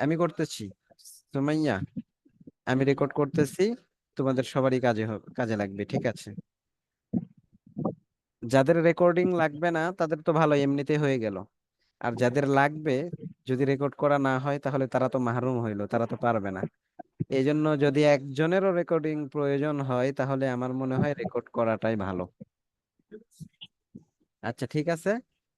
আমি করতেছি। সুমাইয়া, আমি রেকর্ড করতেছি। তোমাদের সবারই কাজে লাগবে, ঠিক আছে? যাদের রেকর্ডিং লাগবে না তাদের তো ভালো, এমনিতে হয়ে গেল। আর যাদের লাগবে, যদি রেকর্ড করা না হয় তাহলে তারা তো মাহরুম হইলো, তারা তো পারবে না। এই জন্য যদি একজনেরও রেকর্ডিং প্রয়োজন হয় তাহলে আমার মনে হয় রেকর্ড করাটাই ভালো। আচ্ছা, ঠিক আছে।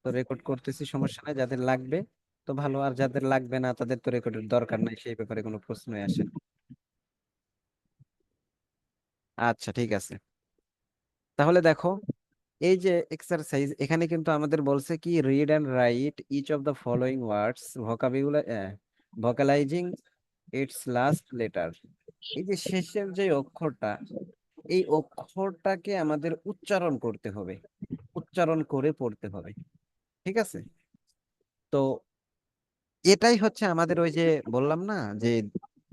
তো রেকর্ড করতেছি, সমস্যা নাই। যাদের লাগবে তো ভালো, আর যাদের লাগবে না তাদের তো রেকর্ডের দরকার নাই, সেই ব্যাপারে কোনো প্রশ্নই আসে না। আচ্ছা, ঠিক আছে। তাহলে দেখো, এই যে এক্সারসাইজ, এখানে কিন্তু আমাদের বলছে কি, read and write each of the following words vocalising its last letter. এই যে শেষের যে অক্ষরটা, এই অক্ষরটাকে আমাদের উচ্চারণ করতে হবে, উচ্চারণ করে পড়তে হবে, ঠিক আছে? তো এটাই হচ্ছে আমাদের ওই যে বললাম না, যে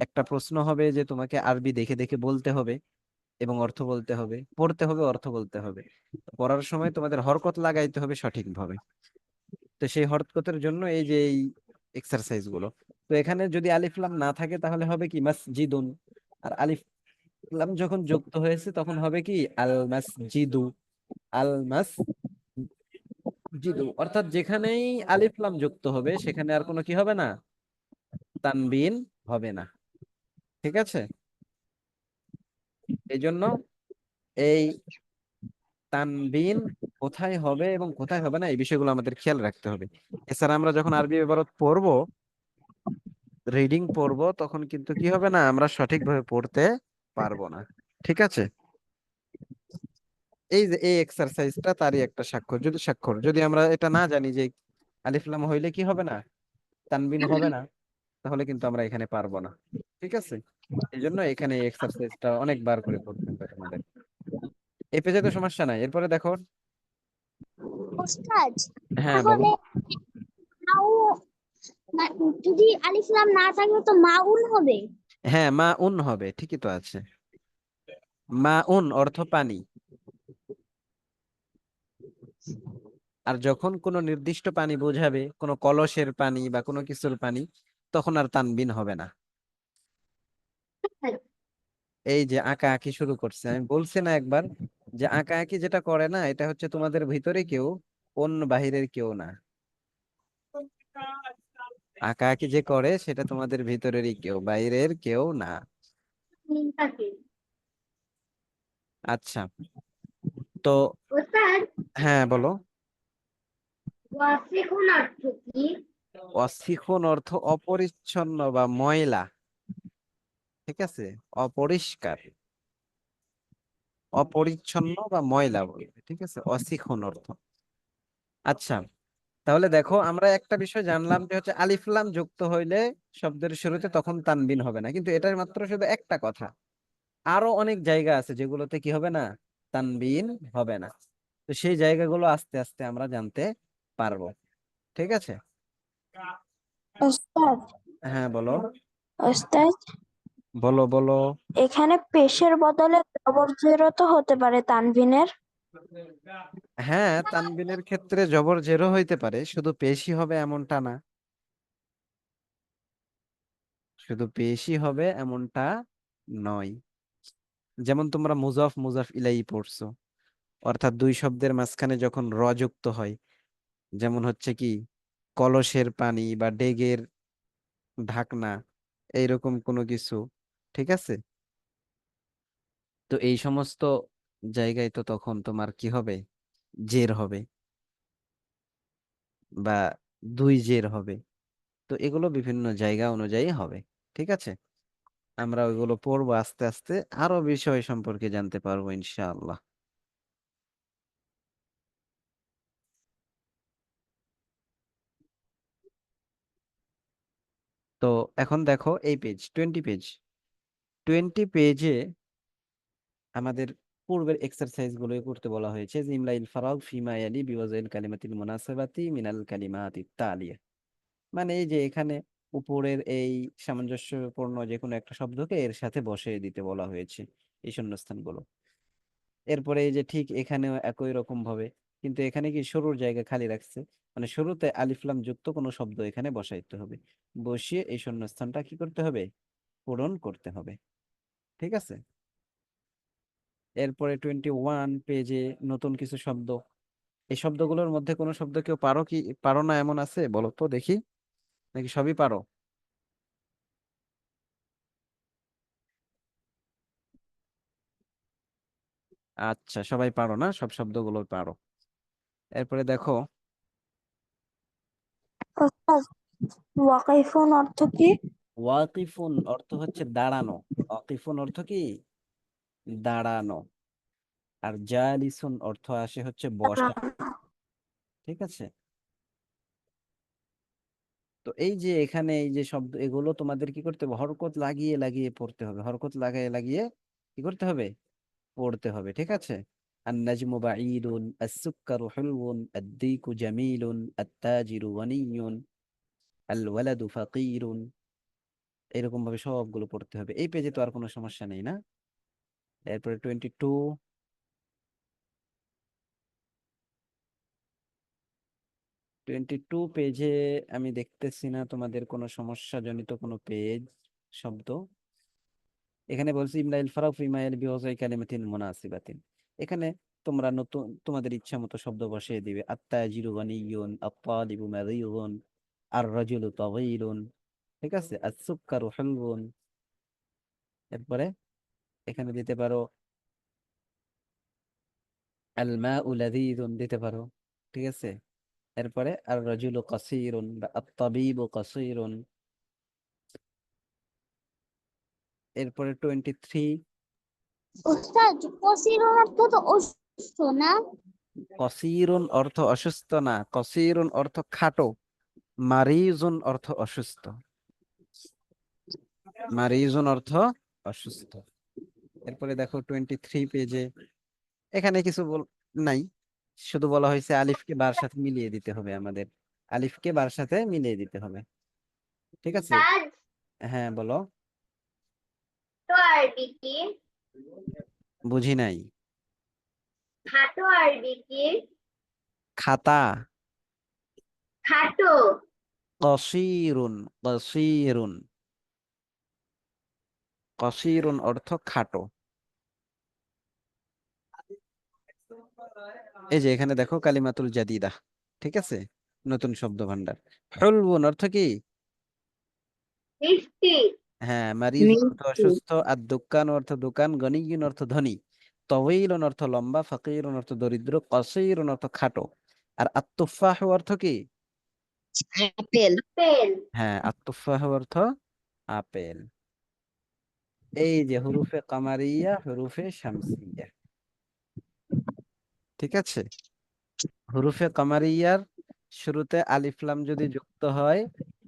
একটা প্রশ্ন হবে যে তোমাকে আরবি দেখে দেখে বলতে হবে এবং অর্থ বলতে হবে, পড়তে হবে, অর্থ বলতে হবে। পড়ার সময় তোমাদের হরকত লাগাইতে হবে সঠিকভাবে। তো সেই হরকতের জন্য এই যে এই এক্সারসাইজ গুলো। তো এখানে যদি আলিফ লাম না থাকে তাহলে হবে কি মাসজিদুন। আর আলিফ লাম যখন যুক্ত হয়েছে তখন হবে কি আল মাসজিদু। আল মাসজিদু, অর্থাৎ যেখানেই আলিফ লাম যুক্ত হবে সেখানে আর কোনো কি হবে না, তানবিন হবে না, ঠিক আছে? এই জন্য এই তানবিন কোথায় হবে এবং কোথায় হবে না, এই বিষয়গুলো আমাদের খেয়াল রাখতে হবে। এছাড়া আমরা যখন আরবি ইবারত পড়বো, রিডিং পড়বো, তখন কিন্তু কি হবে না, আমরা সঠিকভাবে পড়তে পারবো না, ঠিক আছে? এই যে এই এক্সারসাইজটা তারই একটা স্বাক্ষর। যদি আমরা এটা না জানি যে আলিফ লাম হইলে কি হবে না, তানবিন হবে না, তাহলে কিন্তু আমরা এখানে পারবো না, ঠিক আছে? এই জন্য এখানে এই এক্সারসাইজটা অনেকবার করে পড়তে হবে আমাদের। এই পেজে তো সমস্যা নাই, এরপরে দেখো। ওস্তাদ, হ্যাঁ, বলো। তাহলে মাউ যদি আলিফ লাম না থাকলে তো মাউন হবে। হ্যাঁ, মা উন হবে, ঠিকই তো আছে। মা উন অর্থ পানি। আর যখন কোনো নির্দিষ্ট পানি বোঝাবে, কোনো কলসের পানি বা কোনো কিছুর পানি, তখন আর তানবিন হবে না। এই যে আঁকা আঁকি শুরু করছে, আমি বলছি না একবার যে আঁকা আঁকি যেটা করে না, এটা হচ্ছে তোমাদের ভিতরে কেউ, অন্য বাহিরের কেউ না। আঁকা আঁকি যে করে সেটা তোমাদের ভিতরেরই কেউ, বাইরের কেউ না। আচ্ছা, তো ওস্তাদ, হ্যাঁ, বলো। ওয়াসিকুন অর্থ কি? অশিক্ষণ অর্থ অপরিচ্ছন্ন বা ময়লা, ঠিক আছে? অপরিষ্কার, অপরিচ্ছন্ন বা ময়লা বলবে, ঠিক আছে? অশিক্ষণ অর্থ। আচ্ছা, তাহলে দেখো, আমরা একটা বিষয় জানলাম যে হচ্ছে আলিফ লাম যুক্ত হইলে শব্দের শুরুতে তখন তানবিন হবে না, কিন্তু এটার মাত্র শুধু একটা কথা। আরো অনেক জায়গা আছে যেগুলোতে কি হবে না, তানবিন হবে না। তো সেই জায়গাগুলো আস্তে আস্তে আমরা জানতে পারবো, ঠিক আছে? ওস্তাদ, হ্যাঁ, বলো। ওস্তাদ, বলো, বলো। এখানে পেশের বদলে জবর জেরও তো হতে পারে তানভিনের। হ্যাঁ, তানবিনের ক্ষেত্রে জবর জেরও হইতে পারে, শুধু পেশি হবে এমনটা না। শুধু পেশি হবে এমনটা নয়। যেমন তোমরা মুজাফ মুজাফ ইলাই পড়ছো, অর্থাৎ দুই শব্দের মাঝখানে যখন র যুক্ত হয়, যেমন হচ্ছে কি কলসের পানি বা ডেগের ঢাকনা, এইরকম কোনো কিছু, ঠিক আছে? তো এই সমস্ত জায়গায় তো তখন তোমার কি হবে, জের হবে বা দুই জের হবে। তো এগুলো বিভিন্ন জায়গা অনুযায়ী হবে, ঠিক আছে? আমরা ওইগুলো পড়বো আস্তে আস্তে, আরো বিষয় সম্পর্কে জানতে পারবো ইনশাআল্লাহ। তো এখন দেখো এই পেজ 20 পেজ, 20 পেজে আমাদের পূর্বের এক্সারসাইজ গুলো করতে বলা হয়েছে। জিমলাইল ফারাগ ফিমা ইয়ালি বিওয়াজিল কালিমাতিল মুনাসাবাতি মিনাল কালিমাতিত তালিয়া। মানে এই যে এখানে উপরের এই সামঞ্জস্যপূর্ণ যে কোনো একটা শব্দকে এর সাথে বসিয়ে দিতে বলা হয়েছে, এই শূন্যস্থানগুলো। এরপরে এই যে ঠিক এখানেও একই রকম ভাবে কিন্তু এখানে কি শুরুর জায়গা খালি রাখছে, মানে শুরুতে আলিফ লাম যুক্ত কোনো শব্দ এখানে বসাইতে হবে, বসিয়ে এই শূন্যস্থানটা কি করতে হবে, পূরণ করতে হবে। ঠিক আছে। এরপরে 21 পেজে নতুন কিছু শব্দ। এই শব্দগুলোর মধ্যে কোনো শব্দ কেউ পারো না এমন আছে বলো তো দেখি, নাকি সবই পারো? আচ্ছা, সবাই পারো না, সব শব্দগুলো পারো। এরপরে দেখো, ওস্তাদ, ওয়াকাইফুন অর্থ কি? ওয়াকিফুন অর্থ হচ্ছে দাঁড়ানো। ওয়াকিফুন অর্থ কি, দাঁড়ানো। আর জালিসুন অর্থ আসে হচ্ছে বসা। ঠিক আছে। তো এই যে এখানে এই যে শব্দ এগুলো তোমাদের কি করতে হবে, হরকত লাগিয়ে লাগিয়ে পড়তে হবে, হরকত লাগিয়ে লাগিয়ে কি করতে হবে, পড়তে হবে। ঠিক আছে। النجم بعيد السكر حلو الديك جميل التاجر غني الولد فقير، এরকম ভাবে সবগুলো পড়তে হবে। এই পেজে তো আর কোনো সমস্যা নেই না? এরপরে 22 পেজে আমি দেখতেছি না তোমাদের কোনো সমস্যা জনিত কোনো পেজ শব্দ। এখানে বলছি ইমলাইল ফারাক ফি মাইল বিওয়াজাই কালিমাতিন মুনাসিবাতিন। এখানে তোমরা নতুন তোমাদের ইচ্ছা মতো শব্দ বসিয়ে দিবে। আত্তাজিরু গানিয়ুন, আত-তালিবু মারিয়ুন, আর-রাজুলু তাগীরুন। ঠিক আছে। আস-সুক্কারু হালওয়ুন। এরপরে এখানে দিতে পারো আল-মাউ লাযীযুন দিতে পারো। ঠিক আছে। এরপরে আর-রাজুলু কাসীরুন বা আত-তাবীবু কাসীরুন। এরপরে 23, ওস্তাদ কসিরুন অর্থ তো অসুস্থ না? কসীরুন অর্থ অসুস্থ না, কসীরুন অর্থ খাটো, মারিজুন অর্থ অসুস্থ। মারিজুন অর্থ অসুস্থ। এরপরে দেখো 23 পেজে, এখানে কিছু নাই, শুধু বলা হয়েছে আলিফকে বার সাথে মিলিয়ে দিতে হবে আমাদের, আলিফকে বার সাথে মিলিয়ে দিতে হবে। ঠিক আছে। ওস্তাদ হ্যাঁ বলো। তো আরবি কি? বুঝি নাই। খাটো আরবি কি? খাতা। খাটো। কসিরুন, কসিরুন, কসিরুন অর্থ খাটো। এই যে এখানে দেখো কালিমাতুল জাদিদা। ঠিক আছে। নতুন শব্দ ভান্ডার। হুলবুন অর্থ কি, মিষ্টি। হ্যাঁ, মারিজ অর্থ মিষ্টি। অসুস্থ, আর দোকান অর্থ দোকান, গনিয়ুন অর্থ ধনী, তওয়ীলুন অর্থ লম্বা, ফাকিরুন অর্থ দরিদ্র, কসীরুন অর্থ খাটো। আর আত-তুফাহ অর্থ কি, আপেল। আপেল। হ্যাঁ, আত-তুফাহ অর্থ আপেল। এই যে হুরুফে কামারিয়া, হুরুফে শামসিয়া। ঠিক আছে। হুরুফে কামারিয়ার শুরুতে আলিফ লাম যদি যুক্ত হয়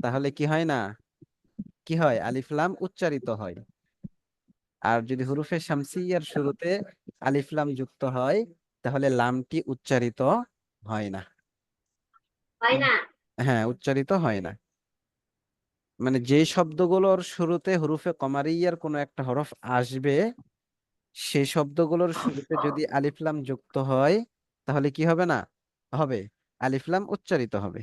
তাহলে কি হয় না, কি হয়, আলিফ লাম উচ্চারিত হয়। আর যদি হুরুফে শামসিয়ার শুরুতে আলিফ লাম যুক্ত হয় তাহলে লামটি উচ্চারিত হয় না। হয় না। হ্যাঁ, উচ্চারিত হয় না। মানে যে শব্দগুলোর শুরুতে হুরুফে কমারিয়ার কোনো একটা হরফ আসবে, সেই শব্দগুলোর শুরুতে যদি আলিফ লাম যুক্ত হয় তাহলে কি হবে না, হবে, আলিফ লাম উচ্চারিত হবে।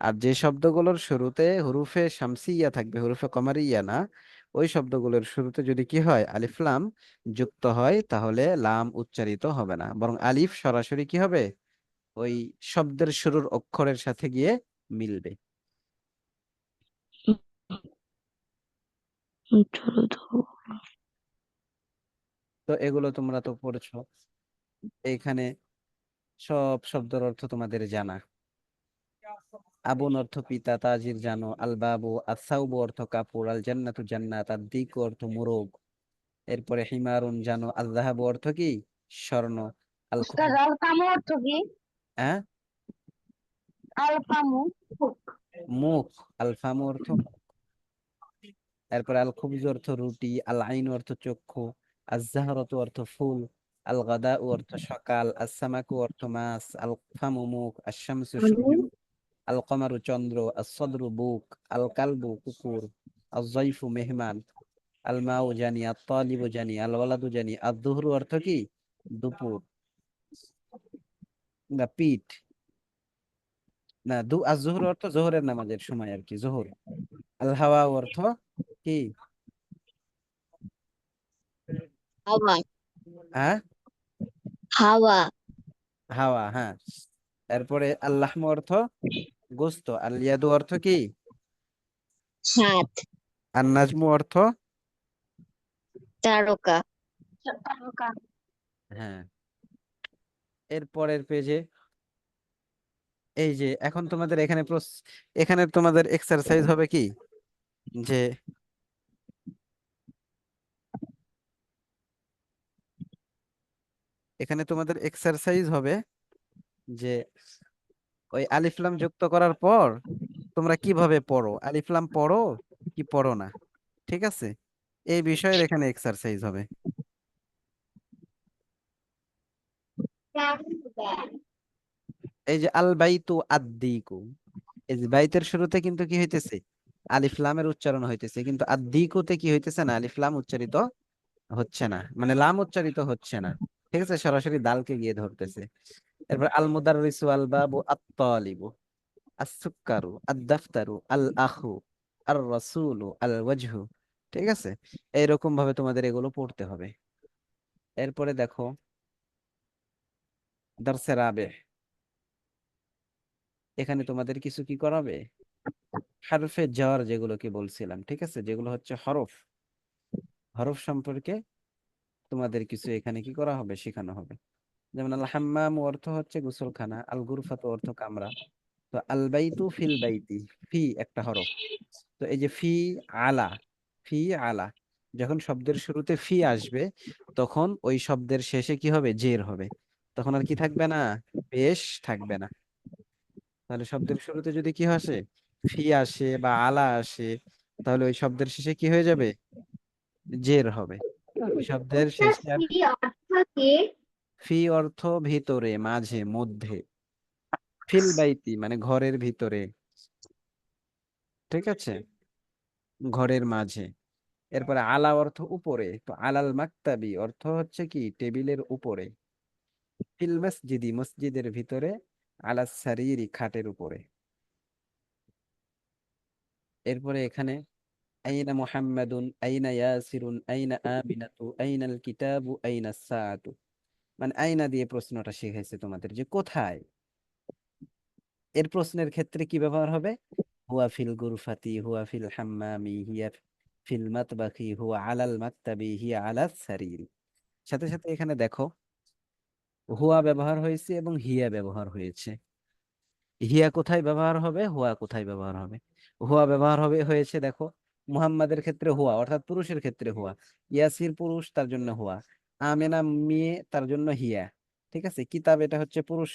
আর যে শব্দগুলোর শুরুতে হুরুফে শামসিয়া থাকবে, হুরুফে কমারিয়া না, ওই শব্দগুলোর শুরুতে যদি কি হয়, আলিফ লাম যুক্ত হয় তাহলে লাম উচ্চারিত হবে না, বরং আলিফ সরাসরি কি হবে, ওই শব্দের শুরুর অক্ষরের সাথে গিয়ে মিলবে। তো এগুলো তোমরা তো পড়েছো। এইখানে সব শব্দের অর্থ তোমাদের জানা। আবুন অর্থ পিতা, তাজির জানো, আল বাবু আসাউবু অর্থ কাপড়, আল জান্নাতু জান্নাত, আর দিক অর্থ মোরগ। এরপরে হিমারুন জানো, আল যাহাবু অর্থ কি, স্বর্ণ। আল ওস্তাদ, আলকামু অর্থ কি? হ্যাঁ, আলকামু। মুখ। আল ফামু অর্থ মুখ। এরপরে আল খুবজ অর্থ রুটি, আল আইন অর্থ চক্ষু, আল জাহরতু অর্থ ফুল, আল গাদা অর্থ সকাল, আল সামাকু অর্থ মাছ, আল ফামু মুখ, আল শামসু সূর্য, আল কমারু চন্দ্র, আল সদরু বুক, আল কালবু কুকুর, আল জয়ফু মেহমান, আল মাউ জানি, আল তালিবু জানি, আল ওয়ালাদু জানি, আল দুহরু অর্থ কি, দুপুর। না পিঠ না, আজ-জোহর অর্থ জোহরের নামাজের সময় আর কি, জোহর। আল হাওয়া অর্থ কি? হাওয়া। হ্যাঁ, হাওয়া। হাওয়া, হ্যাঁ। এরপরে আল্লাহ অর্থ গোস্ত। আল ইয়াদু অর্থ কি? হাত। আর নাজমু অর্থ? তারকা। হ্যাঁ। এর পরের পেজে এই যে এখন তোমাদের এখানে এখানে তোমাদের এক্সারসাইজ হবে কি, যে এখানে তোমাদের এক্সারসাইজ হবে যে ওই আলিফ লাম যুক্ত করার পর তোমরা কিভাবে পড়ো, আলিফ লাম পড়ো কি পড়ো না, ঠিক আছে? এই বিষয়ের এখানে এক্সারসাইজ হবে। এই যে আল বাইতু আদ্দিকু, এই যে বাইতের শুরুতে কিন্তু কি হইতেছে, আলিফ লামের উচ্চারণ হইতেছে, কিন্তু আদ্দিকুতে কি হইতেছে না, আলিফ লাম উচ্চারিত হচ্ছে না, মানে লাম উচ্চারিত হচ্ছে না, ঠিক আছে, সরাসরি দালকে গিয়ে ধরতেছে। এরপর আল মুদাররিসু আল বাবু আত-তালিবু আস-সুক্কারু আদ-দাফতারু আল আখু আর রাসূলু আল ওয়াজহু, ঠিক আছে? এইরকম ভাবে তোমাদের এগুলো পড়তে হবে। এরপরে দেখো দারসে রাবে, এখানে তোমাদের কিছু কি করাবে, হারফে জার যেগুলোকে বলছিলাম, ঠিক আছে, যেগুলো হচ্ছে হরফ, হরফ সম্পর্কে তোমাদের কিছু এখানে কি করা হবে, শেখানো হবে। যেমন আল হাম্মাম অর্থ হচ্ছে গোসলখানা, আল গুরফাত অর্থ কামরা। তো আল বাইতু ফিল বাইতি, ফি একটা হরফ। তো এই যে ফি আলা, ফি আলা, যখন শব্দের শুরুতে ফি আসবে তখন ওই শব্দের শেষে কি হবে, জের হবে। তখন আর কি থাকবে না, পেশ থাকবে না। তাহলে শব্দের শুরুতে যদি কি আসে, ফি আসে বা আলা আসে, তাহলে ওই শব্দের শেষে কি হয়ে যাবে, জের হবে। ওই শব্দের শেষে আর ফি অর্থ ভিতরে, মাঝে, মধ্যে। ফিল বাইতি মানে ঘরের ভিতরে, ঠিক আছে, ঘরের মাঝে। এরপরে আলা অর্থ উপরে, তো আলাল মাকতাবি অর্থ হচ্ছে কি, টেবিলের উপরে। ফিল মসজিদি মসজিদের ভিতরে, আলাস সারিরি খাটের উপরে। এরপরে এখানে আইনা মুহাম্মাদুন আইনা ইয়াসিরুন আইনা আমিনাতু আইনাল কিতাবু আইনা সাআতু, মানে আইনা দিয়ে প্রশ্নটা শিখাইছে তোমাদের যে কোথায়। এর প্রশ্নের ক্ষেত্রে কি ব্যবহার হবে, হুয়া ফিল গুরফাতি হুয়া ফিল হাম্মামি হিয়া ফিল মাতবাখি হুয়া আলাল মাকতাবি হিয়া আলাস সারিরি। সাথে সাথে এখানে দেখো হুয়া ব্যবহার হয়েছে এবং হিয়া ব্যবহার হয়েছে। হিয়া কোথায় ব্যবহার হবে, হুয়া কোথায় ব্যবহার হবে? হুয়া ব্যবহার হবে হয়েছে দেখো, মুহাম্মাদের ক্ষেত্রে হুয়া অর্থাৎ পুরুষের ক্ষেত্রে হুয়া, ইয়াসির পুরুষ তার জন্য হুয়া, আমেনা মেয়ে তার জন্য হিয়া, ঠিক আছে। কিতাব এটা হচ্ছে পুরুষ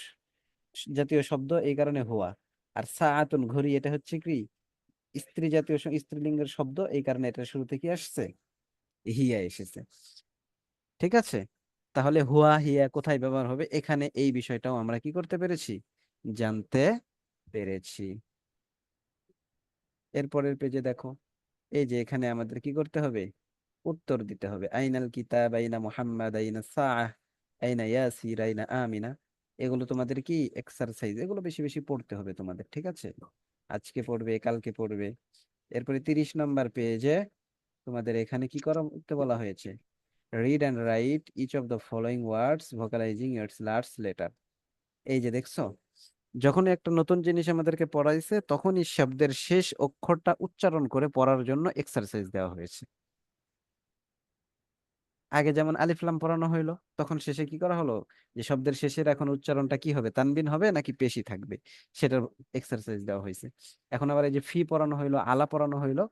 জাতীয় শব্দ এই কারণে হুয়া। আর সাআতুন ঘড়ি এটা হচ্ছে কি স্ত্রী জাতীয় স্ত্রীলিঙ্গের শব্দ এই কারণে এটা শুরুতে কি আসছে, হিয়া এসেছে, ঠিক আছে। তাহলে হুয়া হিয়া কোথায় ব্যবহার হবে এখানে, এই বিষয়টাও আমরা কি করতে পেরেছি, জানতে পেরেছি। এরপরের পেজে দেখো, এই যে এখানে আমাদের কি করতে হবে, উত্তর দিতে হবে। আইনাল কিতাব আইনা মুহাম্মাদ আইনা সাআহ আইনা ইয়াসির আইনা আমিনা। এগুলো তোমাদের কি এক্সারসাইজ, এগুলো বেশি বেশি পড়তে হবে তোমাদের, ঠিক আছে, আজকে পড়বে কালকে পড়বে। এরপরে 30 নম্বর পেজে তোমাদের এখানে কি করতে বলা হয়েছে, read and write each of the following words vocalising its last letter. এই যে দেখছো, যখন একটা নতুন জিনিস আমাদেরকে পড়াইছে তখনই শব্দের শেষ অক্ষরটা উচ্চারণ করে পড়ার জন্য এক্সারসাইজ দেওয়া হয়েছে। আগে যেমন আলিফ লাম পড়ানো হইলো, তখন শেষে কি করা হলো, যে শব্দের শেষের এখন উচ্চারণটা কি হবে, তানবিন হবে নাকি পেশি থাকবে, সেটার এক্সারসাইজ দেওয়া হয়েছে। এখন আবার এই যে ফি পড়ানো হইলো, আলা পড়ানো হইলো,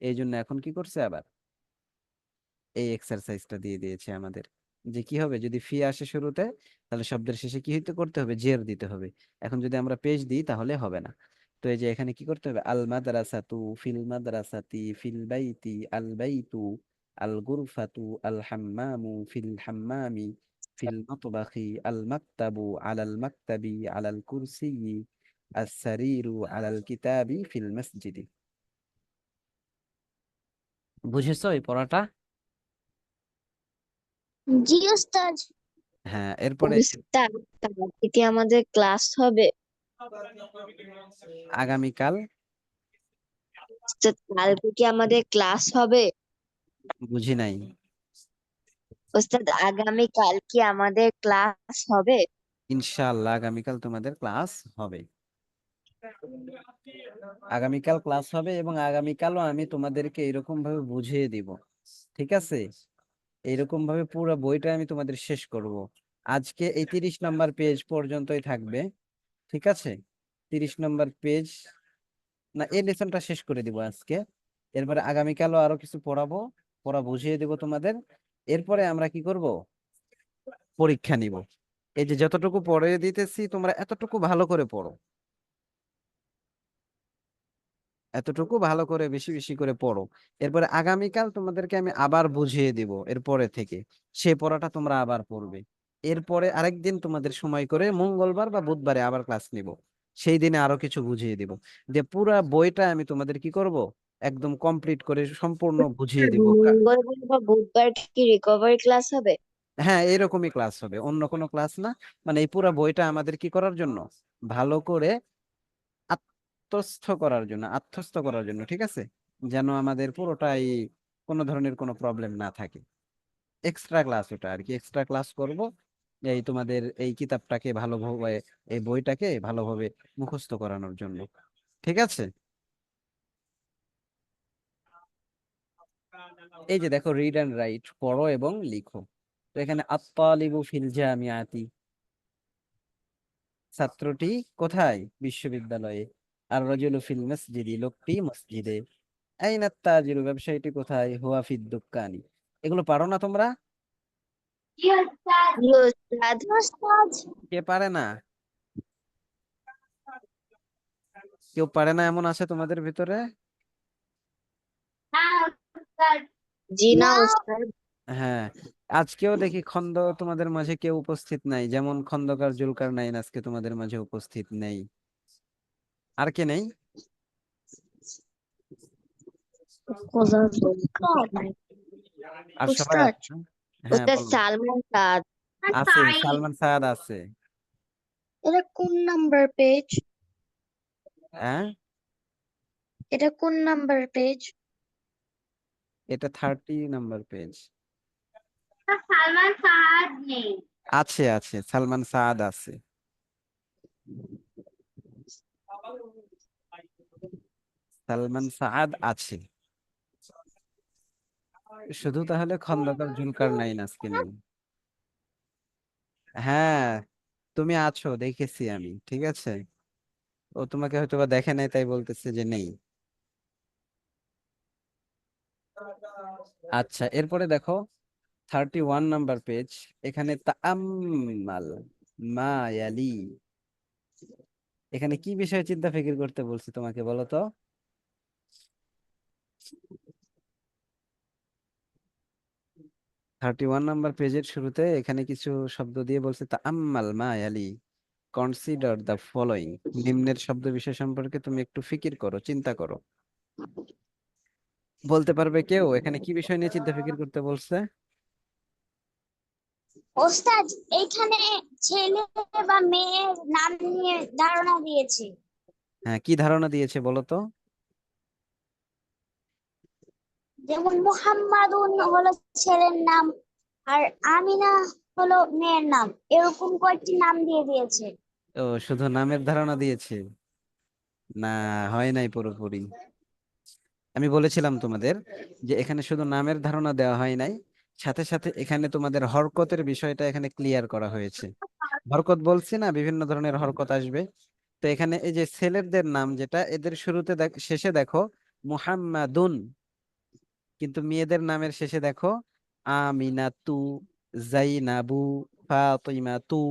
এই জন্য এখন কি করছে আবার এই এক্সারসাইজটা দিয়ে দিয়েছে আমাদের, যে কি হবে যদি ফি আসে শুরুতে, তাহলে শব্দের শেষে কি হইতে করতে হবে, জের দিতে হবে। এখন যদি আমরা পেশ দিই তাহলে হবে না। তো এই যে এখানে কি করতে হবে, আল মাদ্রাসাতু ফিল মাদ্রাসাতি ফিল বাইতি আল বাইতু আল গুরফাতু আল হাম্মামু ফিল হাম্মামি ফিল মাতবাখি আল মাকতাবু আলাল মাকতাবি আলাল কুরসিয়ি আস সারিরু আলাল কিতাবি ফিল মসজিদি। বুঝেছো এই পড়াটা? জি উস্তাদ। হ্যাঁ, এরপরে উস্তাদ, কালকে কি আমাদের ক্লাস হবে? আগামীকাল উস্তাদ, কালকে কি আমাদের ক্লাস হবে? বুঝি নাই। উস্তাদ, আগামী কাল কি আমাদের ক্লাস হবে? ইনশাআল্লাহ আগামীকাল তোমাদের ক্লাস হবে। আগামীকাল ক্লাস হবে এবং আগামীকালও আমি তোমাদেরকে এরকম ভাবে বুঝিয়ে দিব। ঠিক আছে, এইরকম ভাবে পুরো বইটা আমি তোমাদের শেষ করব। আজকে এই 30 নম্বর পেজ পর্যন্তই থাকবে। ঠিক আছে, 30 নম্বর পেজ, না এই লেসনটা শেষ করে দিব আজকে। এরপরে আগামীকালও আরো কিছু পড়াবো, পড়া বুঝিয়ে দেব তোমাদের। এরপরে আমরা কি করব, পরীক্ষা নিব। এই যে যতটুকু পড়ে দিতেছি তোমরা এতটুকু ভালো করে পড়ো, এতটুকু ভালো করে বেশি বেশি করে পড়ো। এরপরে আগামীকাল তোমাদেরকে আমি আবার বুঝিয়ে দিব এরপরে থেকে, সে পড়াটা তোমরা আবার পড়বে। এরপরে আরেকদিন তোমাদের সময় করে মঙ্গলবার বা বুধবারে আবার ক্লাস নিব, সেই দিনে আরো কিছু বুঝিয়ে দিব। যে পুরা বইটা আমি তোমাদের কি করব, একদম কমপ্লিট করে সম্পূর্ণ বুঝিয়ে দিব। মঙ্গলবার বা বুধবার কি রিকভারি ক্লাস হবে? হ্যাঁ, এরকমই ক্লাস হবে, অন্য কোনো ক্লাস না। মানে এই পুরা বইটা আমাদের কি করার জন্য, ভালো করে আত্মস্থ করার জন্য, ঠিক আছে, যেন আমাদের পুরোটাই কোনো ধরনের কোনো প্রবলেম না থাকে। এক্সট্রা ক্লাস ওটা আর কি, এক্সট্রা ক্লাস করব এই তোমাদের এই কিতাবটাকে ভালোভাবে, এই বইটাকে ভালোভাবে মুখস্থ করানোর জন্য। ঠিক আছে, এই যে দেখো রিড অ্যান্ড রাইট, পড়ো এবং লিখো। তো এখানে আত-তালিবু ফিল জামিআতি, ছাত্রটি কোথায়, বিশ্ববিদ্যালয়ে। আর রাজুলু ফিল মসজিদি, লোকটি মসজিদে। আইনা তাজিরু, ব্যবসায়ীটি কোথায়, হুয়া ফিদ দুক্কানি। এগুলো পারো না তোমরা? জি উস্তাদ। জি উস্তাদ। উস্তাদ। কে পারে না? কেউ পারে না এমন আছে তোমাদের ভিতরে? না উস্তাদ। জি না না। উস্তাদ। হ্যাঁ, আজকেও দেখি তোমাদের মাঝে কেউ উপস্থিত নাই, যেমন খন্দকার জুলকার নাইন আজকে তোমাদের মাঝে উপস্থিত নেই। আর কে নেই? আর সবাই উস্তাদ, আছে না? হ্যাঁ উস্তাদ বলো। সালমান সাদ। আছে, সালমান সাদ আছে। এটা কোন নাম্বার পেজ? হ্যাঁ, এটা কোন নাম্বার পেজ? এটা 30 নম্বর পেজ। সালমান শাহ নেই। আছে আছে, সালমান সাদ আছে। সালমান সাদ আছে, শুধু তাহলে খন্দকার জুলকার নাইন আজকে নেই। হ্যাঁ, তুমি আছো দেখেছি আমি, ঠিক আছে। ও তোমাকে হয়তো বা দেখে নাই তাই বলতেছে যে নেই। আচ্ছা, এরপরে দেখো 31 নম্বর পেজ। এখানে তাআম্মাল মা ইয়ালি, এখানে কি বিষয়ে চিন্তা ফিকির করতে বলছি তোমাকে বলো তো? 31 নম্বর পেজের শুরুতে এখানে কিছু শব্দ দিয়ে বলছে তাআম্মাল মা ইয়ালি, কনসিডার দ্য ফলোইং। নিম্নের শব্দ বিষয় সম্পর্কে তুমি একটু ফিকির করো, চিন্তা করো। বলতে পারবে কেউ এখানে কি বিষয় নিয়ে চিন্তা ফিকির করতে বলছে? ওস্তাদ, এইখানে ছেলে বা মেয়ের নাম নিয়ে ধারণা দিয়েছে। হ্যাঁ, কি ধারণা দিয়েছে বলো তো? যেমন মুহাম্মাদুন হলো ছেলের নাম, আর আমিনা হলো মেয়ের নাম। এরকম কয়েকটি নাম দিয়ে দিয়েছে। ও, শুধু নামের ধারণা দিয়েছে, না হয় নাই পুরোপুরি। আমি বলেছিলাম তোমাদের যে এখানে শুধু নামের ধারণা দেওয়া হয় নাই, সাথে সাথে এখানে তোমাদের হরকতের বিষয়টা এখানে ক্লিয়ার করা হয়েছে। হরকত বলছি না, বিভিন্ন ধরনের হরকত আসবে। তো এখানে এই যে ছেলেদের নাম যেটা, এদের শুরুতে শেষে দেখো মুহাম্মাদুন, কিন্তু মেয়েদের নামের শেষে দেখো আমিনাতু, জাইনাবু, ফাতিমাতু,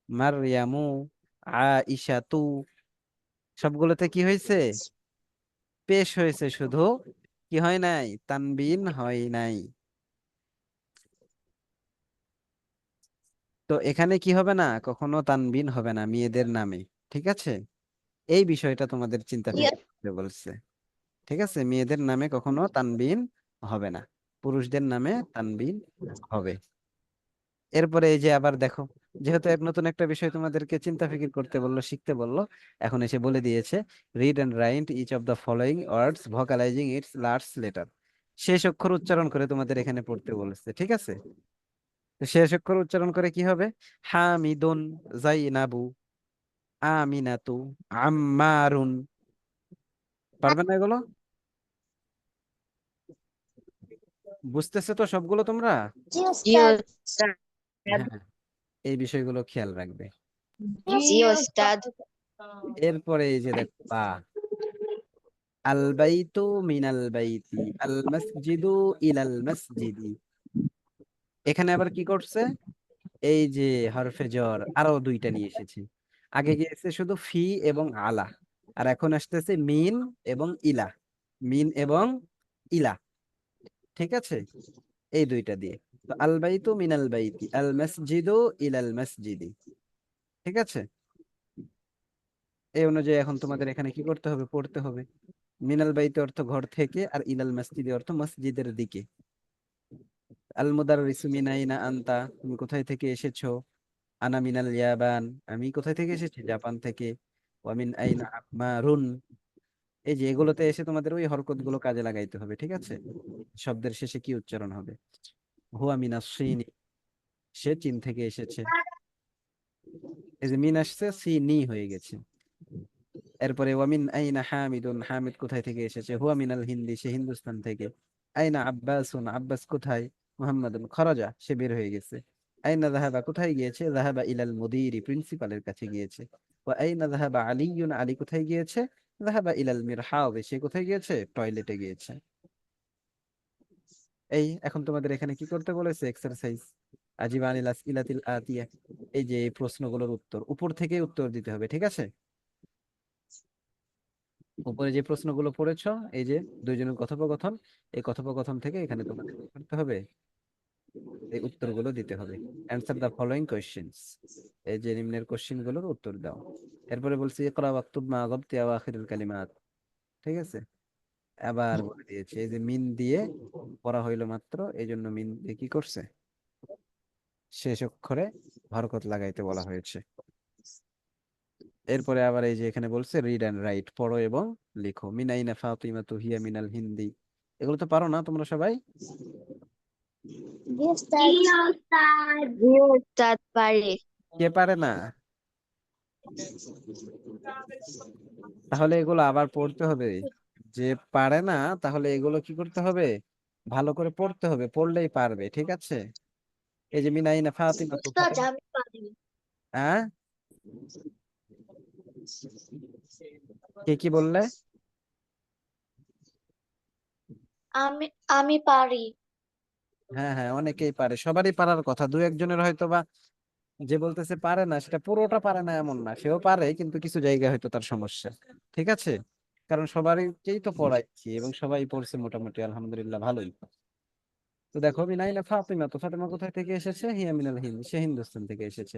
মারয়ামু, আইশাতু। সবগুলোতে কি হয়েছে, পেশ হয়েছে, শুধু কি হয় নাই, তানবিন হয় নাই। তো এখানে কি হবে না, কখনো তানবিন হবে না মেয়েদের নামে। ঠিক আছে, এই বিষয়টা তোমাদের চিন্তা ফিকির করতে বলছে। ঠিক আছে, মেয়েদের নামে কখনো তানবিন হবে না, পুরুষদের নামে তানবিন হবে। এরপরে এই যে আবার দেখো, যেহেতু এক নতুন একটা বিষয় তোমাদেরকে চিন্তা ফিকির করতে বললো, শিখতে বললো, এখন এসে বলে দিয়েছে read and write each of the following words vocalising its last letter. শেষ অক্ষর উচ্চারণ করে তোমাদের এখানে পড়তে বলেছে, ঠিক আছে? তো শেষ অক্ষর উচ্চারণ করে কি হবে? হামিদুন, জাইনাবু, আমিনাতু, আম্মারুন। পারবে না এগুলো? বুঝতেছে তো সবগুলো তোমরা? জি জি উস্তাদ। ওস্তাদ। হ্যাঁ, এই বিষয়গুলো খেয়াল রাখবে। জি ওস্তাদ। এরপরে এই যে দেখো বা, আল বাইতু মিনাল বাইতি, আল মসজিদু ইলাল মসজিদি। এখানে আবার কি করছে? এই যে হরফে জ্বর আরো দুইটা নিয়ে এসেছে। আগে গিয়েছে শুধু ফি এবং আলা, আর এখন আসতেছে মিন এবং ইলা। মিন এবং ইলা, ঠিক আছে? এই দুইটা দিয়ে। তো আল বাইতু মিনাল বাইতি, আল মসজিদু ইলাল মসজিদি, ঠিক আছে? এই অনুযায়ী এখন তোমাদের এখানে কি করতে হবে? পড়তে হবে। মিনাল বাইতি অর্থ ঘর থেকে, আর ইলাল মসজিদি অর্থ মসজিদের দিকে। আল মুদাররিসু মিন আইনা আনতা, তুমি কোথায় থেকে এসেছো? আনা মিনাল ইয়াবান, আমি কোথায় থেকে এসেছি? জাপান থেকে। ওয়া মিন আইনা আম্মারুন। এই যে এগুলোতে এসে তোমাদের ওই হরকত গুলো কাজে লাগাইতে হবে, ঠিক আছে? শব্দের শেষে কি উচ্চারণ হবে? হুয়া মিনাস সিনি, সে চীন থেকে এসেছে। এই যে মিন আসছে, সিনি হয়ে গেছে। এরপরে ওয়ামিন আইনা হামিদুন, হামিদ কোথায় থেকে এসেছে? হুয়া মিনাল হিন্দি, সে হিন্দুস্তান থেকে। আইনা আব্বাসুন, আব্বাস কোথায়? মুহাম্মাদুন খরাজা, সে বের হয়ে গেছে। আইনা যাহাবা, কোথায় গিয়েছে? যাহাবা ইলাল মুদিরি, প্রিন্সিপালের কাছে গিয়েছে। ওয়া আইনা যাহাবা আলিয়ুন, আলী কোথায় গিয়েছে? যাহাবা ইলাল মিরহাদ, সে কোথায় গিয়েছে? টয়লেটে গিয়েছে। এই এখন তোমাদের এখানে কি করতে বলেছে? এক্সারসাইজ আজিবানিল আসইলাতিল আতিয়া। এই যে এই প্রশ্নগুলোর উত্তর উপর থেকে উত্তর দিতে হবে, ঠিক আছে? উপরে যে প্রশ্নগুলো পড়েছো, এই যে দুইজনের কথোপকথন, এই কথোপকথন থেকে এখানে তোমাদের কি করতে হবে? এই উত্তরগুলো দিতে হবে। অ্যান্সার দ্য ফলোইং কোয়েশ্চেন্স, এই যে নিম্নের কোশ্চেন গুলোর উত্তর দাও। এরপরে বলছি ইকরা ওয়াক্তুব মা গাবতি আওয়াখিরুল কালিমাত, ঠিক আছে? আবার বলে দিয়েছে এই যে মিন দিয়ে পড়া হইলো মাত্র, এই জন্য মিন দিয়ে কি করছে? শেষ অক্ষরে হরকত লাগাইতে বলা হয়েছে। এরপরে আবার এই যে এখানে বলছে রিড অ্যান্ড রাইট, পড়ো এবং লিখো। মিনাইনা ফাতিমাতু হিয়া মিনাল হিন্দি। এগুলো তো পারো না তোমরা সবাই? জি উস্তাদ। জি ওস্তাদ পারে। কে পারে না? তাহলে এগুলো আবার পড়তে হবে। যে পারে না, তাহলে এগুলো কি করতে হবে? ভালো করে পড়তে হবে, পড়লেই পারবে, ঠিক আছে? এই যে মিনাইনা ফাতিমাতু, উস্তাদ আমি পারি। হ্যাঁ, কে কি বললে? আমি আমি পারি। হ্যাঁ হ্যাঁ, অনেকেই পারে, সবারই পারার কথা। দু একজনের হয়তো বা, যে বলতেছে পারে না সেটা পুরোটা পারে না এমন না, সেও পারে, কিন্তু কিছু জায়গায় হয়তো তার সমস্যা, ঠিক আছে? কারণ সবারকেই তো পড়াইছি এবং সবাই পড়ছে মোটামুটি আলহামদুলিল্লাহ ভালোই। তো দেখো মিনাইনা ফাতিমা, তো ফাতিমা কোথায় থেকে এসেছে? হিয়া মিনাল হিন্দ, সে হিন্দুস্তান থেকে এসেছে।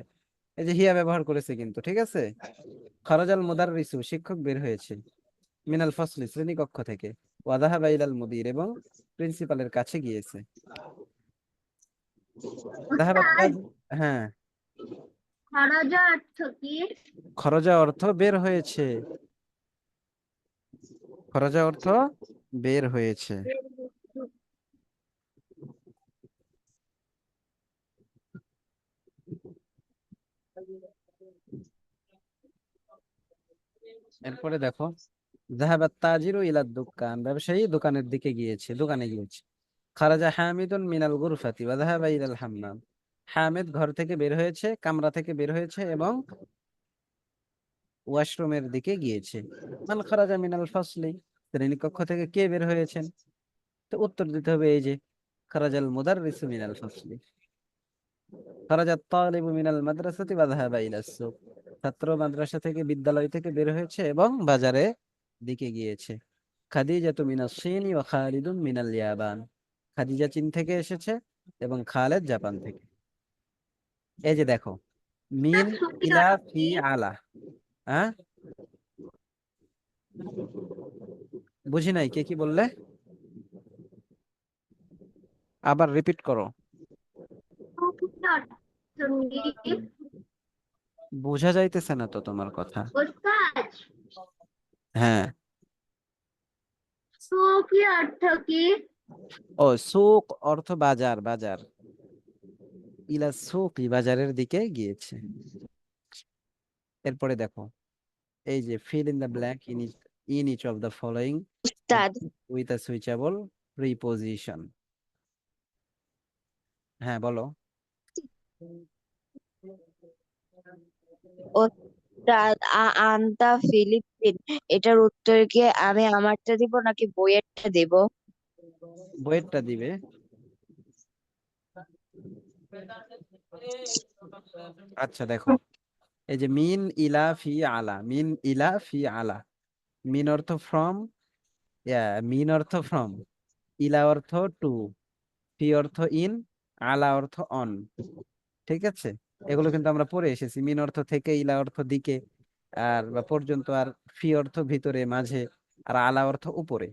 এই যে হিয়া ব্যবহার করেছে কিন্তু, ঠিক আছে? খরাজাল মুদাররিসু, শিক্ষক বের হয়েছে। মিনাল ফসলি, শ্রেণীকক্ষ থেকে। ওয়াদাহাবা ইলাল মুদির, এবং প্রিন্সিপালের কাছে গিয়েছে। যাহাবাত উস্তাদ, তাজ, হ্যাঁ। খরচ অর্থ কি? খরজা অর্থ বের হয়েছে, খরজা অর্থ বের হয়েছে। এরপরে দেখো যাহাবাত তাজিরু ইলাদ দোকান, ব্যবসায়ী দোকানের দিকে গিয়েছে, দোকানে গিয়েছে। খারাজা হামিদুন মিনাল গুরফাতি ওয়া যাহাবা ইলাল হাম্মাম। হামিদ ঘর থেকে বের হয়েছে, কামরা থেকে বের হয়েছে এবং ওয়াশরুমের দিকে গিয়েছে। মান খারাজা মিনাল ফাসলি, শ্রেণীকক্ষ থেকে কে বের হয়েছেন? তো উত্তর দিতে হবে এই যে খারাজাল মুদাররিসু মিনাল ফাসলি। খারাজাত তালিবু মিনাল মাদ্রাসাতি ওয়া যাহাবা ইলাস সুক, ছাত্র মাদ্রাসা থেকে, বিদ্যালয় থেকে বের হয়েছে এবং বাজারে দিকে গিয়েছে। খাদিজাতু মিনাস সিনি ওয়া খালিদুন মিনাল ইয়াবান, খাদিজা চীন থেকে এসেছে এবং খালেদ জাপান থেকে। এই যে দেখো মিন, ইলা, ফি, আলা। হ্যাঁ, বুঝি নাই, কে কি বললে? আবার রিপিট করো। বোঝা যাইতেছে না তো তোমার কথা। ওস্তাদ, হ্যাঁ। কি অর্থ কি? ও, সুক অর্থ বাজার, বাজার। ইলা সুকি, বাজারের দিকে গিয়েছে। এরপরে দেখো, এই যে fill in the blank in each of the following উস্তাদ, উইথ আ সুইচেবল প্রিপোজিশন। হ্যাঁ, বলো। উস্তাদ, আন্তা ফিলিপিন, এটার উত্তর কি আমি আমারটা দিব নাকি বইয়েরটা দিব? বইয়েরটা দিবে। আচ্ছা, দেখো, এই যে মিন ইলা ফি আলা, মিন ইলা ফি আলা। মিন অর্থ ফ্রম, মিন অর্থ ফ্রম, ইলা অর্থ টু, ফি অর্থ ইন, আলা অর্থ অন। ঠিক আছে, এগুলো কিন্তু আমরা পড়ে এসেছি। মিন অর্থ থেকে, ইলা অর্থ দিকে আর বা পর্যন্ত, আর ফি অর্থ ভিতরে মাঝে, আর আলা অর্থ উপরে।